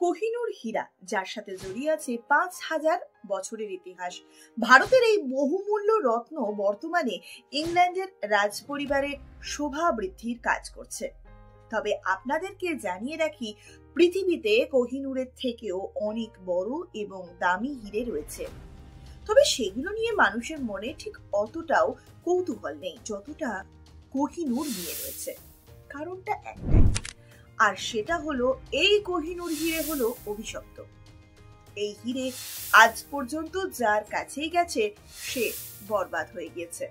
কোহিনূর হীরা, যার সাথে জড়িয়ে আছে ৫,০০০ বছরের ইতিহাস। ভারতের এই বহুমূল্য রত্ন বর্তমানে ইংল্যান্ডের রাজপরিবারের শোভা বৃদ্ধির কাজ করছে। তবে আপনাদেরকে জানিয়ে রাখি, পৃথিবীতে কোহিনূরের থেকেও অনেক বড় এবং দামি হীরে রয়েছে। তবে সেগুলো নিয়ে মানুষের মনে ঠিক অতটাও কৌতূহল নেই যতটা কোহিনূর নিয়ে রয়েছে। কারণটা একটাই, আর সেটা হলো এই কোহিনূর হীরে হলো অভিশপ্ত। এই হীরে আজ পর্যন্ত যার কাছেই গেছে সে বরবাদ হয়ে গিয়েছে।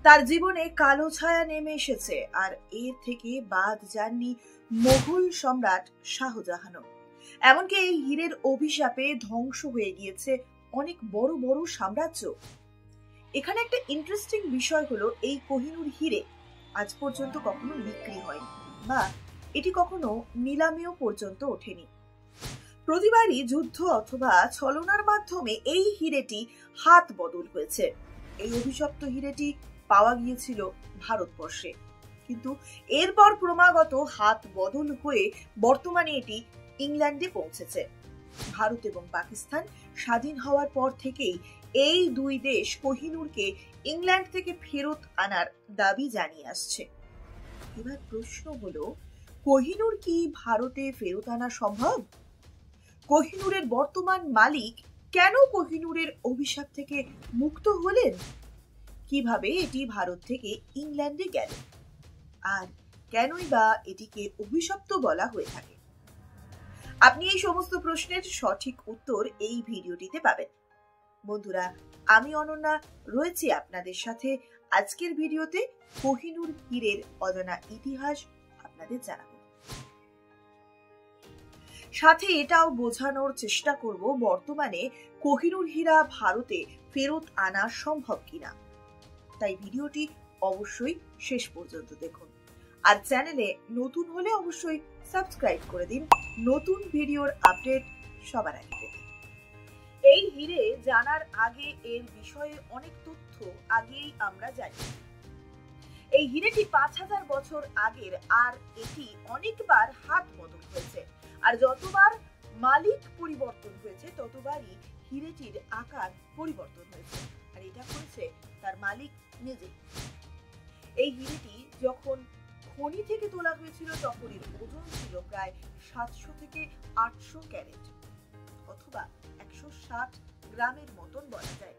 তার জীবনে কালো ছায়া নেমে এসেছে, আর এর থেকে বাদ যাননি মোগল সম্রাট শাহজাহানও। এমনকি এই হীরের অভিশাপে ধ্বংস হয়ে গিয়েছে অনেক বড় বড় সাম্রাজ্য। এখানে একটা ইন্টারেস্টিং বিষয় হলো, এই কোহিনূর হীরে আজ পর্যন্ত কখনো বিক্রি হয়নি বা এটি কখনো নিলামেও পর্যন্ত ওঠেনি। প্রতিবারই যুদ্ধ অথবা ছলনার মাধ্যমে এই হীরেটি হাত বদল হয়েছে। এই অভিশপ্ত হীরেটি পাওয়া গিয়েছিল ভারতবর্ষে, কিন্তু এরপর ক্রমাগত হাত বদল হয়ে বর্তমানে এটি ইংল্যান্ডে পৌঁছেছে। ভারত এবং পাকিস্তান স্বাধীন হওয়ার পর থেকেই এই দুই দেশ কোহিনূরকে ইংল্যান্ড থেকে ফেরত আনার দাবি জানিয়ে আসছে। এবার প্রশ্ন হলো, কোহিনূর কি ভারতে ফেরত আনা সম্ভব? কোহিনূরের বর্তমান মালিক কেন কোহিনূরের অভিশাপ থেকে মুক্ত হলেন? কিভাবে এটি ভারত থেকে ইংল্যান্ডে গেল? আর কেনই বা এটিকে অভিশপ্ত বলা হয়ে থাকে? আপনি এই সমস্ত প্রশ্নের সঠিক উত্তর এই ভিডিওটিতে পাবেন। বন্ধুরা, আমি অনন্যা রয়েছি আপনাদের সাথে। আজকের ভিডিওতে কোহিনূর হীরের অজানা ইতিহাস আপনাদের জানাবো। সাথে এটাও বোঝানোর চেষ্টা করব বর্তমানে কোহিনূর হীরা ভারতে ফেরত আনা সম্ভব কিনা। তাই ভিডিওটি অবশ্যই শেষ পর্যন্ত দেখুন। আর চ্যানেলে নতুন হলে অবশ্যই সাবস্ক্রাইব করে দিন নতুন ভিডিওর আপডেট সবার আগে পেতে। এই হীরে জানার আগে এর বিষয়ে অনেক তথ্য আগেই আমরা জানি। এই হীরেটি ৫,০০০ বছর আগের, আর এটি অনেকবার হাত বদল হয়েছে। আর যতবার মালিক পরিবর্তন হয়েছে ততবারই হীরেটির আকার পরিবর্তন হয়েছে, আর এটা করেছে তার মালিক নিজে। এই হীরেটি যখন খনি থেকে তোলা হয়েছিল তখন এর ওজন ছিল প্রায় ৭০০ থেকে ৮০০ ক্যারেট অথবা ১৬০ গ্রামের মতন বলা যায়।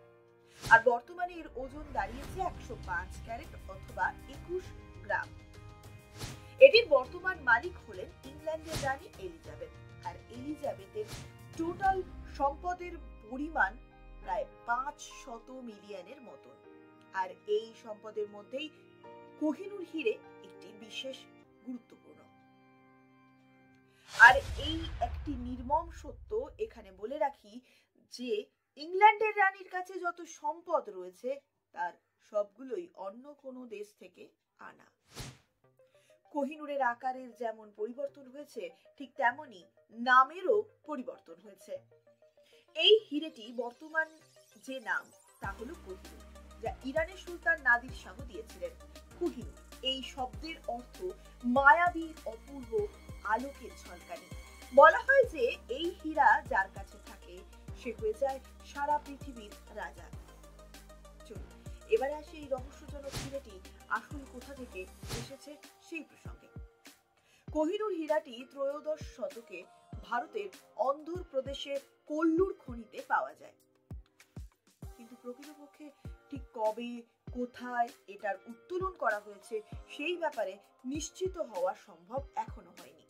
আর বর্তমানে এর ওজন দাঁড়িয়েছে ১০৫ ক্যারেট অথবা ২১ গ্রাম। এটির বর্তমান মালিক হলেন ইংল্যান্ডের রানী এলিজাবেথ। আর এলিজাবেথের টোটাল সম্পদের পরিমাণ প্রায় ৫০০ মিলিয়নের মতন। আর এই সম্পদের মধ্যেই কোহিনূর হীরে একটি বিশেষ গুরুত্বপূর্ণ। আর এই একটি নির্মম সত্য এখানে বলে রাখি যে ইংল্যান্ডের রানীর কাছে যত সম্পদ রয়েছে তার সবগুলোই অন্য কোনো দেশ থেকে আনা। কোহিনূরের আকারের যেমন পরিবর্তন হয়েছে, ঠিক তেমনি নামেরও পরিবর্তন হয়েছে। এই হীরেটি বর্তমান যে নাম তা হলো কোহিনূর, যা ইরানের সুলতান নাদির শাহ দিয়েছিলেন। কোহিনূর এই শব্দের অর্থ মায়াবী, অপূর্ব, আলোকের ঝলকানি। বলা হয় যে এই হীরা যার কাছে থাকে সে হয়ে যায় সারা পৃথিবীর রাজা। চলুন এবারে আসি এই রহস্যজনক হীরাটি আসল কোথা থেকে এসেছে সেই প্রসঙ্গে। কোহিনূর হীরাটি ত্রয়োদশ শতকে ভারতের অন্ধ্রপ্রদেশের কোল্লুর খনিতে পাওয়া যায়, কিন্তু প্রকৃতপক্ষে ঠিক কবে, কোথায় এটার উত্তোলন করা হয়েছে সেই ব্যাপারে নিশ্চিত হওয়া সম্ভব এখনো হয়নি,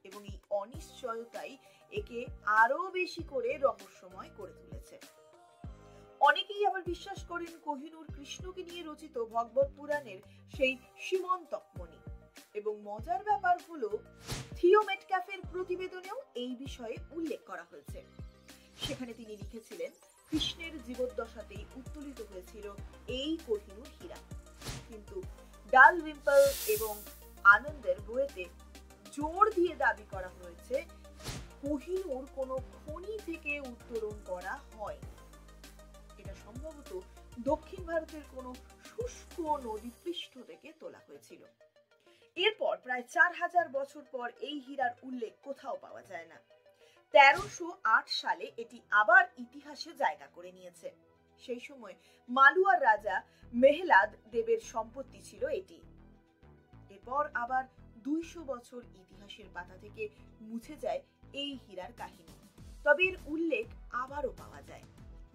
এবং এই অনিশ্চয়তাই একে আরো বেশি করে রহস্যময় করে তুলেছে। অনেকেই আবার বিশ্বাস করেন কোহিনূর কৃষ্ণকে নিয়ে রচিত ভগবত পুরাণের সেই সীমন্তকমণি, এবং মজার ব্যাপার হলো থিও মেটক্যাফের প্রতিবেদনেও এই বিষয়ে উল্লেখ করা হয়েছে। সেখানে তিনি লিখেছিলেন কৃষ্ণের জীবদ্দশাতেই উত্তোলিত হয়েছিল এই কোহিনূর হীরা, কিন্তু ডাল রিম্পল এবং আনন্দের বইতে জোর দিয়ে দাবি করা হয়েছে কোহিনূর কোনো খনি থেকে উত্তোলন করা হয়নি। এটা সম্ভবত দক্ষিণ ভারতের কোনো শুষ্ক নদী পৃষ্ঠ থেকে তোলা হয়েছিল। এরপর প্রায় 4000 বছর পর এই হীরার উল্লেখ কোথাও পাওয়া যায় না। 1308 সালে এটি আবার ইতিহাসে জায়গা করে নিয়েছে। সেই সময় মালুয়ার রাজা মেহলাদ দেবের সম্পত্তি ছিল এটি। এরপর আবার 200 বছর ইতিহাসের পাতা থেকে মুছে যায় এই হীরার কাহিনী। তবে এর উল্লেখ আবারও পাওয়া যায়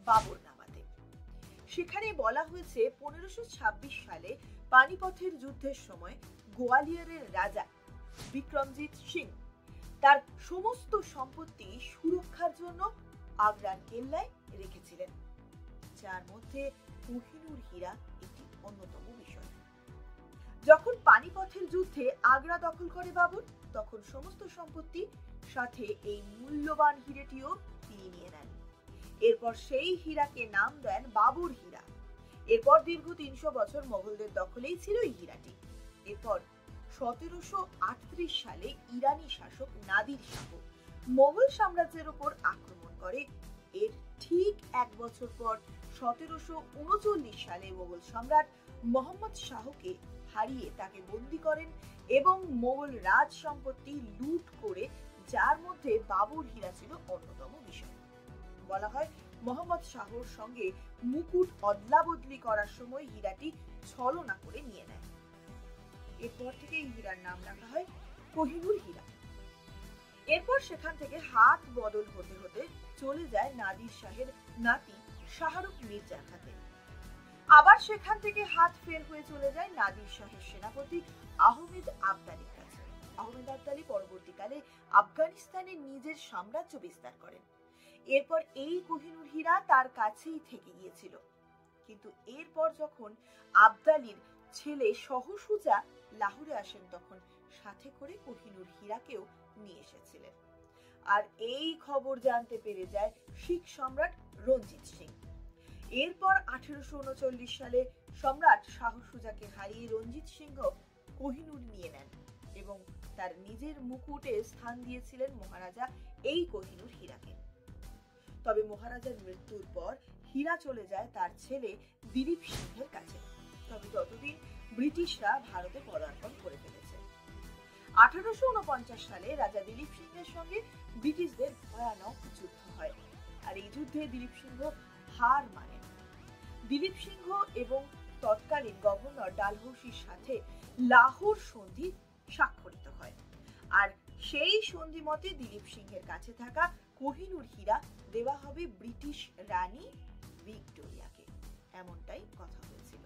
বাবর নামাতে। সেখানে বলা হয়েছে 1526 সালে পানিপথের যুদ্ধের সময় গোয়ালিয়রের রাজা বিক্রমজিৎ সিং তার সমস্ত সম্পত্তি সুরক্ষার জন্য আগ্রার কেল্লায় রেখেছিলেন, যার মধ্যে কোহিনূর হীরা একটি অন্যতম বিষয়। যখন পানিপথের যুদ্ধে আগ্রা দখল করে বাবর, তখন সমস্ত সম্পত্তি সাথে এই মূল্যবান হীরেটিও তিনি নিয়ে নেন। এরপর সেই হীরাকে নাম দেন বাবর হীরা। এরপর দীর্ঘ 300 বছর মোগলদের দখলেই ছিল এই হীরাটি। এরপর 1738 সালে ইরানি শাসক নাদির শাহ মোগল সাম্রাজ্যের উপর আক্রমণ করে। এর ঠিক 1 বছর পর 1739 সালে মোগল সম্রাট মোহাম্মদ শাহকে হারিয়ে তাকে বন্দী করেন এবং মোগল রাজ সম্পত্তি লুট করে, যার মধ্যে বাবর হীরা ছিল অন্যতম বিষয়। বলা হয় মোহাম্মদ শাহর সঙ্গে মুকুট অদলা বদলি করার সময় হীরাটি ছলনা করে নিয়ে নেয়। এরপর থেকে এই হীরার নাম রাখা হয় কোহিনূর হীরা। এরপর সেখান থেকে হাত বদল হতে হতে চলে যায় নাদির শাহের নাতি শাহরুখ মির্জার হাতে। আবার সেখান থেকে হাত ফের হয়ে চলে যায় নাদির শাহের সেনাপতি আহমেদ আবদালির কাছে। আহমেদ আবদালি পরবর্তীকালে আফগানিস্তানে নিজের সাম্রাজ্য বিস্তার করেন। এরপর এই কোহিনূর হীরা তার কাছেই থেকে গিয়েছিল। কিন্তু এরপর যখন আবদালির ছেলে সহসুজা লাহোরে আসেন, তখন সাথে করে কোহিনূর হীরাকেও নিয়ে এসেছিলেন। আর এই খবর জানতে পেরে যায় শিখ সম্রাট রঞ্জিত সিং। এরপর 1839 সালে সম্রাট শাহ সুজাকে হারিয়ে রঞ্জিত সিংহ কোহিনূর নিয়ে নেন এবং তার নিজের মুকুটে স্থান দিয়েছিলেন মহারাজা এই কোহিনূর হীরাকে। তবে মহারাজার মৃত্যুর পর হীরা চলে যায় তার ছেলে দিলীপ সিংহের কাছে। তবে ততদিন ব্রিটিশরা ভারতে পদার্পণ করে ফেলেছে। 1849 সালে রাজা দিলীপ সিংহের সঙ্গে ব্রিটিশদের ভয়ানক যুদ্ধ হয়, আর এই যুদ্ধে দিলীপ সিংহ হার মানেন। দিলীপ সিংহ এবং তৎকালীন গভর্নর ডালহৌসির সাথে লাহোর সন্ধি স্বাক্ষরিত হয়, আর সেই সন্ধি মতে দিলীপ সিংহের কাছে থাকা কোহিনূর হীরা দেওয়া হবে ব্রিটিশ রানী ভিক্টোরিয়াকে, এমনটাই কথা হয়েছিল।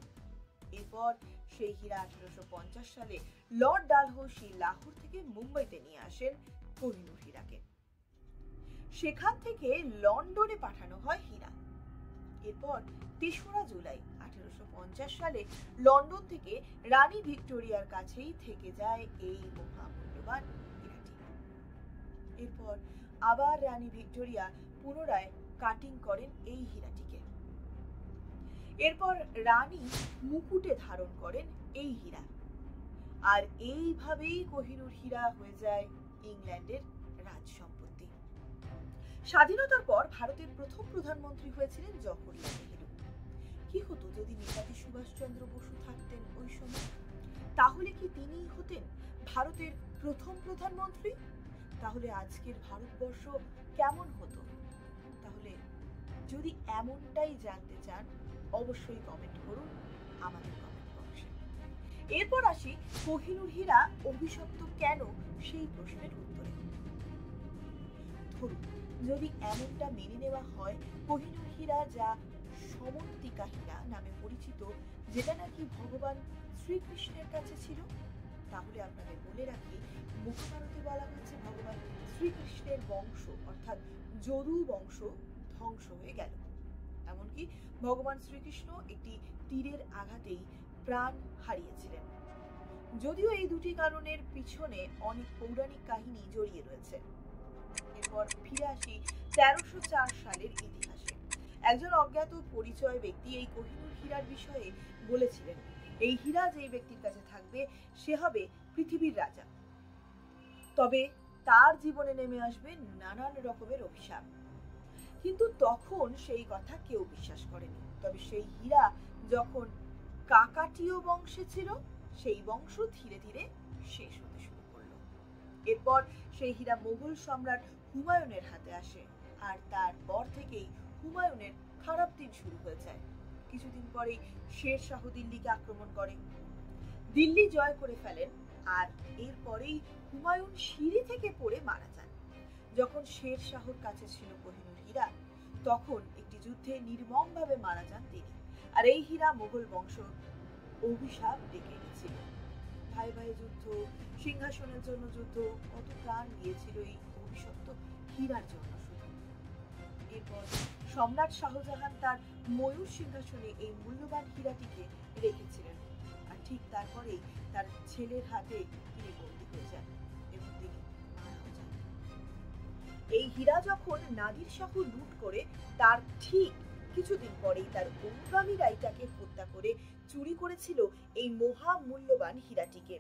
এরপর সেই হীরা 1850 সালে লর্ড ডালহৌসি লাহোর থেকে মুম্বাইতে নিয়ে আসেন কোহিনূর হীরাকে। সেখান থেকে লন্ডনে পাঠানো হয় হীরা। এরপর 3রা জুলাই 1850 সালে লন্ডন থেকে রানী ভিক্টোরিয়ার কাছেই থেকে যায় এই মহামূল্যবান হীরাটি। এরপর আবার রানী ভিক্টোরিয়া পুনরায় কাটিং করেন এই হীরাটিকে। এরপর রানী মুকুটে ধারণ করেন এই হীরা, আর এইভাবেই কোহিনূর হীরা হয়ে যায় ইংল্যান্ডের রাজ সম্পত্তি। স্বাধীনতার পর ভারতের প্রথম প্রধানমন্ত্রী হয়েছিলেন জওহরলাল নেহেরু। কি হতো যদি নেতাজি সুভাষচন্দ্র বসু থাকতেন ওই সময়? তাহলে কি তিনিই হতেন ভারতের প্রথম প্রধানমন্ত্রী? তাহলে আজকের ভারতবর্ষ কেমন হতো? তাহলে যদি এমনটাই জানতে চান, অবশ্যই কমেন্ট করুন আমাদের কমেন্ট বক্সে। এরপর আসি কোহিনূর হীরা অভিশপ্ত কেন সেই প্রশ্নের উত্তরে। ধরুন যদি এমনটা মেনে নেওয়া হয় কোহিনূর হীরা যা সমন্তিকা হীরা নামে পরিচিত, যেটা নাকি ভগবান শ্রীকৃষ্ণের কাছে ছিল, তাহলে আপনাদের বলে রাখি মহাভারতে বলা হয়েছে ভগবান শ্রীকৃষ্ণের বংশ অর্থাৎ যদু বংশ ধ্বংস হয়ে গেল। এমনকি ভগবান শ্রীকৃষ্ণ একটি তীরের আঘাতেই প্রাণ হারিয়েছিলেন। যদিও এই দুটি কারণের পিছনে অনেক পৌরাণিক কাহিনী জড়িয়ে রয়েছে। এরপর ফিরে আসি 1304 সালের ইতিহাসে। একজন অজ্ঞাত পরিচয় ব্যক্তি এই কোহিনূর হীরার বিষয়ে বলেছিলেন, এই হীরা যেই ব্যক্তির কাছে থাকবে সে হবে পৃথিবীর রাজা। তবে তার জীবনে নেমে আসবে নানান রকমের অভিশাপ। কিন্তু তখন সেই কথা কেউ বিশ্বাস করেনি। তবে সেই হীরা যখন কাকাটিয় বংশে ছিল, সেই বংশ ধীরে ধীরে শেষ হতে শুরু করলো। এরপর সেই হীরা মোগল সম্রাট হুমায়ুনের হাতে আসে, আর তারপর থেকেই হুমায়ুনের খারাপ দিন শুরু হয়ে যায়। কিছুদিন পরেই শের শাহ দিল্লিকে আক্রমণ করে, দিল্লি জয় করে ফেলেন, আর এরপরেই হুমায়ুন সিঁড়ি থেকে পড়ে মারা যান। যখন শের শাহর কাছে ছিল কোহিনূর হীরা, তখন একটি যুদ্ধে নির্মমভাবে মারা যান তিনি। আর এই হীরা মোগল বংশ অভিশাপ ডেকে এনেছিল। ভাই ভাই যুদ্ধ, সিংহাসনের জন্য যুদ্ধ, কত প্রাণ গিয়েছিল এই অভিশপ্ত হীরার জন্য শুধু। এরপর সম্রাট শাহজাহান তার ময়ূর সিংহাসনে এই মূল্যবান হীরাটিকে রেখেছিলেন, আর ঠিক তারপরেই তার ছেলের হাতে তিনি বন্দী হয়ে যান এবং তিনি মারাও যান। এই হীরা যখন নাদির শাহ লুট করে, তার ঠিক কিছুদিন পরেই তার অনুগামীরাই তাকে হত্যা করে চুরি করেছিল এই মহামূল্যবান হীরাটিকে।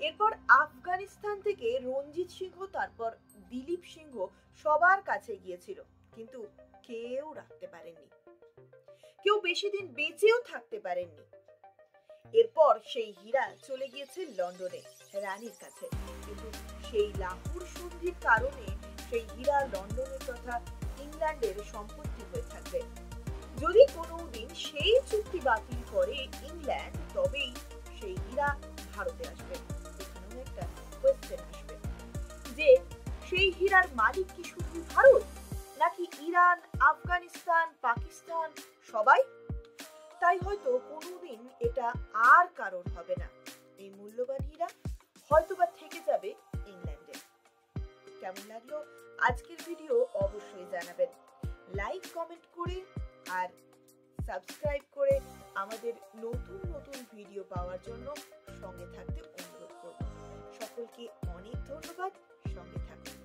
এরপর আফগানিস্তান থেকে রঞ্জিত সিংহ, তারপর দিলীপ সিংহ সবার কাছে গিয়েছিল, কিন্তু কেউ রাখতে পারেননি, কেউ বেশি দিন বেঁচেও থাকতে পারেননি। এরপর সেই হীরা চলে গিয়েছে লন্ডনে রানীর কাছে, কিন্তু সেই লাহোর সন্ধির কারণে সেই হীরা লন্ডনের তথা ইংল্যান্ডের সম্পত্তি হয়ে থাকবে। যদি কোনোদিন সেই চুক্তি বাতিল করে ইংল্যান্ড, তবেই সেই হীরা ভারতে আসবে। এখানেও একটা কোয়েশ্চেন আসবে যে সেই হীরার মালিক কি শুধু ভারত, নাকি ইরান, আফগানিস্তান, পাকিস্তান সবাই? তাই হয়তো কোনোদিন এটা আর কারণ হবে না। এই মূল্যবান হীরা হয়তোবা থেকে যাবে ইংল্যান্ডে। কেমন লাগলো আজকের ভিডিও অবশ্যই জানাবেন, লাইক কমেন্ট করে আর সাবস্ক্রাইব করে আমাদের নতুন নতুন ভিডিও পাওয়ার জন্য সঙ্গে থাকতে অনুরোধ করব। সকলকে অনেক ধন্যবাদ, সঙ্গে থাকুন।